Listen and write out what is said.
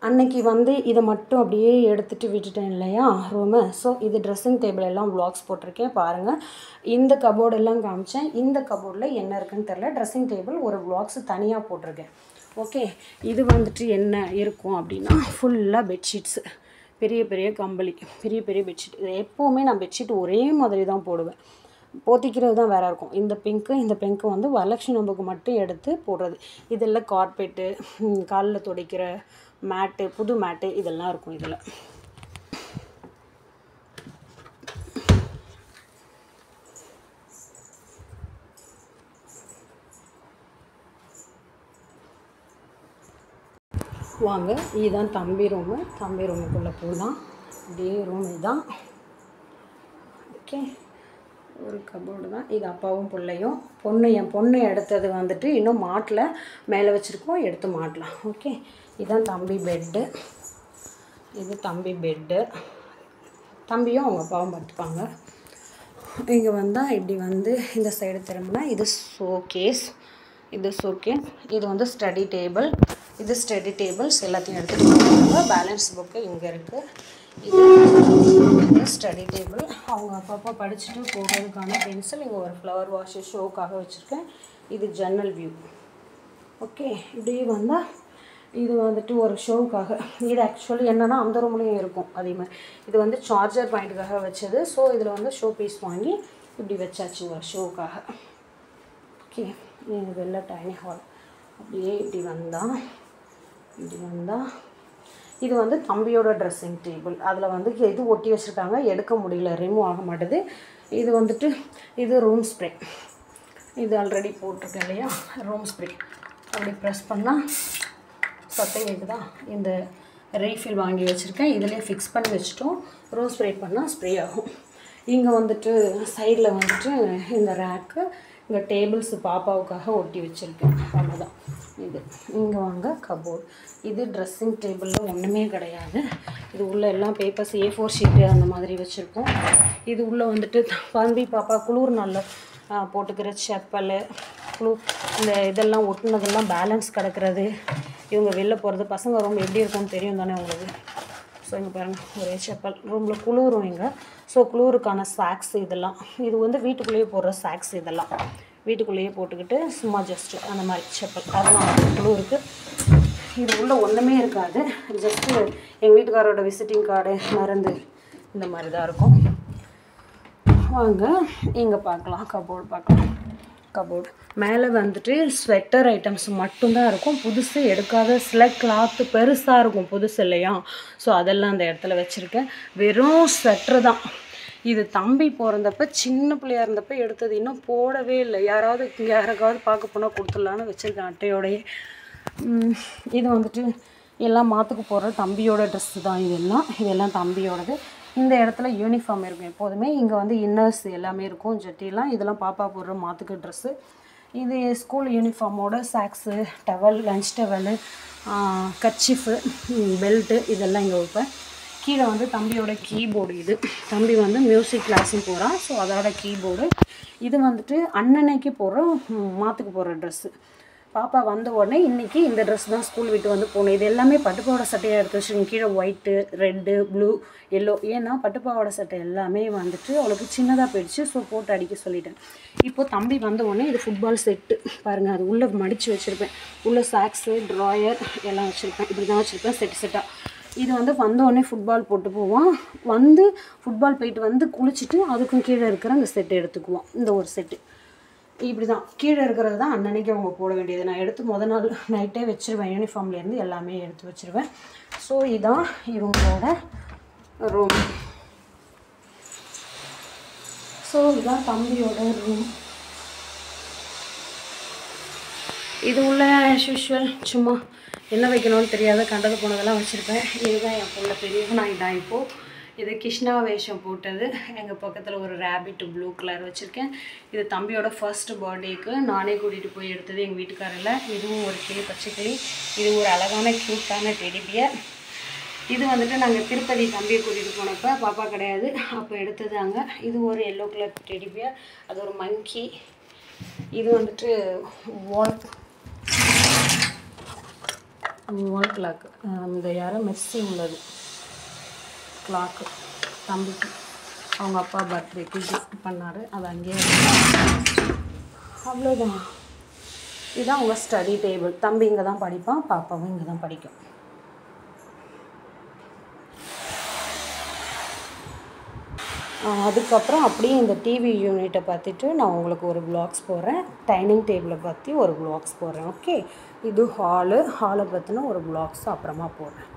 அன்னைக்கு வந்து இதை மட்டும் அப்படியே எடுத்துகிட்டு விட்டுட்டேன் இல்லையா ரூமு. ஸோ இது ட்ரெஸ்ஸிங் டேபிள் எல்லாம் வ்ளாக்ஸ் போட்டிருக்கேன் பாருங்கள். இந்த கபோர்டு எல்லாம் காமிச்சேன். இந்த கபோர்டில் என்ன இருக்குன்னு தெரில. ட்ரெஸ்ஸிங் டேபிள் ஒரு வ்ளாக்ஸ் தனியாக போட்டிருக்கேன். ஓகே, இது வந்துட்டு என்ன இருக்கும் அப்படின்னா ஃபுல்லாக பெட்ஷீட்ஸு, பெரிய பெரிய கம்பளி, பெரிய பெரிய பெட்ஷீட். இது எப்போவுமே நான் பெட்ஷீட் ஒரே மாதிரி தான் போடுவேன். போத்திக்கிறது தான் வேறு இருக்கும். இந்த பிங்க்கு வந்து வரலட்சுமி நோம்புக்கு மட்டும் எடுத்து போடுறது. இதெல்லாம் கார்பெட்டு, காலில் துடைக்கிற மேட்டு, புது மேட்டு இதெல்லாம் இருக்கும் இதில். வாங்க, இதுதான் தம்பி ரூமு. தம்பி ரூமுக்குள்ளே போகலாம். அப்படியே ரூம் இதுதான். ஓகே, ஒரு கபோர்டு தான் இது. அப்பாவும் பிள்ளையும். என் பொண்ணு எடுத்தது வந்துட்டு இன்னும் மாட்டில் மேலே வச்சுருக்கோம், எடுத்து மாட்டலாம். ஓகே, இதுதான் தம்பி பெட்டு. இது தம்பி பெட்டு. தம்பியும் அவங்க அப்பாவும் படுத்துப்பாங்க. இங்கே வந்தால் இப்படி வந்து இந்த சைடு திரும்பினா இது ஷோகேஸ். இது வந்து ஸ்டடி டேபிள். இது ஸ்டடி டேபிள்ஸ் எல்லாத்தையும் எடுத்துகிட்டு போகிறாங்க. பேலன்ஸ் புக்கு இங்கே இருக்குது. இது ஸ்டடி டேபிள். அவங்க அப்பப்போ படிச்சுட்டு போகிறதுக்கான பென்சில். இங்கே ஒரு ஃப்ளவர் வாஷ் ஷோக்காக வச்சுருக்கேன். இது ஜன்னல் வியூ. ஓகே, இப்படியே வந்தால் இது வந்துட்டு ஒரு ஷோவுக்காக. இது ஆக்சுவலி என்னென்னா அந்த ரூம்லேயும் இருக்கும் அதே மாதிரி. இது வந்து சார்ஜர் பாயிண்ட்டுக்காக வச்சது. ஸோ இதில் வந்து ஷோ பீஸ் வாங்கி இப்படி வச்சாச்சு ஒரு ஷோவுக்காக. ஓகே, இது வெளில டைனி ஹால். அப்படியே இப்படி வந்தால் இது வந்து தம்பியோட ட்ரெஸ்ஸிங் டேபிள். அதில் வந்து இது ஒட்டி வச்சுருக்காங்க, எடுக்க முடியல, ரிமூவ் ஆக மாட்டேது. இது வந்துட்டு இது ரூம் ஸ்ப்ரே. இது ஆல்ரெடி போட்டிருக்கேன் இல்லையா, ரூம் ஸ்ப்ரே. அப்படி ப்ரெஸ் பண்ணால் சத்தம் கேட்குதா. இந்த ரீஃபில் வாங்கி வச்சுருக்கேன். இதிலே ஃபிக்ஸ் பண்ணி வச்சுட்டோம். ரூம் ஸ்ப்ரே பண்ணால் ஸ்ப்ரே ஆகும். இங்கே வந்துட்டு சைடில் வந்துட்டு இந்த ரேக்கு, இங்கே டேபிள்ஸு பாப்பாவுக்காக ஒட்டி வச்சுருக்கேன். அவ்வளோதான். இது இங்கே வாங்க கபோர்டு. இது ட்ரெஸ்ஸிங் டேபிளில் ஒன்றுமே கிடையாது. இது உள்ளே எல்லாம் பேப்பர்ஸ், A4 ஷீட்டு அந்த மாதிரி வச்சுருக்கோம். இது உள்ளே வந்துட்டு தம்பி பாப்பா குளிர் நல்லா போட்டுக்கிற செப்பல், இந்த இதெல்லாம் ஒட்டுனதெல்லாம் பேலன்ஸ் கிடக்கிறது, இவங்க வெளில போகிறது. பசங்க ரூம் எப்படி இருக்கும்னு தெரியும் தானே உங்களுக்கு. ஸோ இங்கே பாருங்கள், ஒரே செப்பல். ரூமில் குளிரும் இங்கே. ஸோ குளிருக்கான சாக்ஸ் இதெல்லாம். இது வந்து வீட்டுக்குள்ளேயே போடுற சாக்ஸ். இதெல்லாம் வீட்டுக்குள்ளேயே போட்டுக்கிட்டு சும்மா ஜஸ்ட்டு அந்த மாதிரி செப்பல். அதெல்லாம் குளிருக்கு. இது உள்ள ஒன்றுமே இருக்காது. ஜஸ்ட்டு எங்கள் வீட்டுக்காரோட விசிட்டிங் கார்டு, மருந்து இந்த மாதிரி தான் இருக்கும். வாங்க இங்கே பார்க்கலாம், கபோர்டு பார்க்கலாம். கபோர்டு மேலே வந்துட்டு ஸ்வெட்டர் ஐட்டம்ஸ் மட்டும்தான் இருக்கும். புதுசு எடுக்காத சில கிளாத்து பெருசாக இருக்கும், புதுசு இல்லையா. ஸோ அதெல்லாம் அந்த இடத்துல வச்சுருக்கேன். வெறும் ஸ்வெட்ரு தான். இது தம்பி பிறந்தப்ப சின்ன பிள்ளையாக இருந்தப்போ எடுத்தது, இன்னும் போடவே இல்லை. யாராவது இங்கே யாருக்காவது பார்க்க போனால் கொடுத்துடலான்னு வச்சுருக்கேன் அட்டையோடையே. இது வந்துட்டு எல்லாம் மாற்றுக்கு போடுற தம்பியோட ட்ரெஸ்ஸு தான். இதெல்லாம் தம்பியோடது. இந்த இடத்துல யூனிஃபார்ம் இருக்கும் எப்போதுமே. இங்கே வந்து இன்னர்ஸ் எல்லாமே இருக்கும், ஜட்டிலாம். இதெல்லாம் பாப்பா போடுற மாற்றுக்கு ட்ரெஸ்ஸு. இது school யூனிஃபார்மோட socks, towel, lunch towel, kerchief, belt இதெல்லாம் இங்கே வைப்பேன். கீழே வந்து தம்பியோட கீபோர்டு. இது தம்பி வந்து மியூசிக் கிளாஸும் போகிறான். ஸோ அதோட கீபோர்டு. இது வந்துட்டு அன்னன்னைக்கு போடுற மாற்றுக்கு போடுற ட்ரெஸ்ஸு. பாப்பா வந்த உடனே இன்றைக்கி இந்த ட்ரெஸ் தான் ஸ்கூல் விட்டு வந்து போகணும். இது எல்லாமே பட்டுப்பாவோட சட்டையாக எடுத்து வச்சுருக்கேன். கீழே ஒயிட்டு, ரெட்டு, ப்ளூ, எல்லோ. ஏன்னா பட்டுப்பாவோட சட்டை எல்லாமே வந்துட்டு அவளுக்கு சின்னதாக போயிடுச்சு. ஸோ போட்டு அடிக்க சொல்லிட்டேன். இப்போது தம்பி வந்த உடனே இது ஃபுட்பால் செட்டு பாருங்கள். அது உள்ளே மடித்து வச்சுருப்பேன். உள்ளே சாக்ஸு, ட்ராயர் எல்லாம் வச்சுருப்பேன். இப்படி தான் வச்சுருப்பேன் செட்டாக. இது வந்து வந்தோடனே ஃபுட்பால் போட்டு போவான். வந்து ஃபுட்பால் போயிட்டு வந்து குளிச்சுட்டு அதுக்கும் கீழே இருக்கிற அந்த செட்டு எடுத்துக்குவான். இந்த ஒரு செட்டு இப்படி தான். கீழே இருக்கிறது தான் அன்னன்னைக்கு அவங்க போட வேண்டியது. நான் எடுத்து முதல் நாள் நைட்டே வச்சுருவேன். யூனிஃபார்ம்லேருந்து எல்லாமே எடுத்து வச்சுருவேன். ஸோ இதான் இவங்களோட ரூம். ஸோ இதுதான் தம்பியோட ரூம். இது உள்ள ஆஸ் யூஷுவல் சும்மா என்ன வைக்கணும்னு தெரியாத கண்டது போனதெல்லாம் வச்சுருப்பேன். இதுதான் என் பொண்ணு பெரியவன் நான் இப்போது. இது கிருஷ்ணா வேஷம் போட்டது. எங்கள் பக்கத்தில் ஒரு ரேபிட் ப்ளூ கலர் வச்சுருக்கேன். இது தம்பியோட ஃபர்ஸ்ட் பர்த்டேக்கு நானே கூட்டிகிட்டு போய் எடுத்தது எங்கள் வீட்டுக்காரில். இதுவும் ஒரு கிளி, பச்சை கிளி. இது ஒரு அழகான க்யூட்டான டெடிபியர். இது வந்துட்டு நாங்கள் திருப்பதி தம்பியை கூட்டிகிட்டு போனப்போ, பாப்பா கிடையாது அப்போ எடுத்தது அங்கே. இது ஒரு எல்லோ கலர் டெடிபியர். அது ஒரு மங்கி. இது வந்துட்டு வால் கிளாக்கு, இந்த யாரோ மெர்சி உள்ளது கிளாக்கு தம்பிக்கு அவங்க அப்பா பர்த்டேக்கு கிஃப்ட் பண்ணார், அது அங்கேயே. அவ்வளோதான். இதுதான் அவங்க ஸ்டடி டேபிள். தம்பி இங்கே தான் படிப்பான், பாப்பாவும் இங்கே தான் படிக்கும். அதுக்கப்புறம் அப்படியே இந்த டிவி யூனிட்டை பார்த்துட்டு நான் உங்களுக்கு ஒரு வ்ளாக்ஸ் போடுறேன். டைனிங் டேபிளை பற்றி ஒரு வ்ளாக்ஸ் போடுறேன். ஓகே, இது ஹாலை பற்றின ஒரு வ்ளாக்ஸ் அப்புறமா போடுறேன்.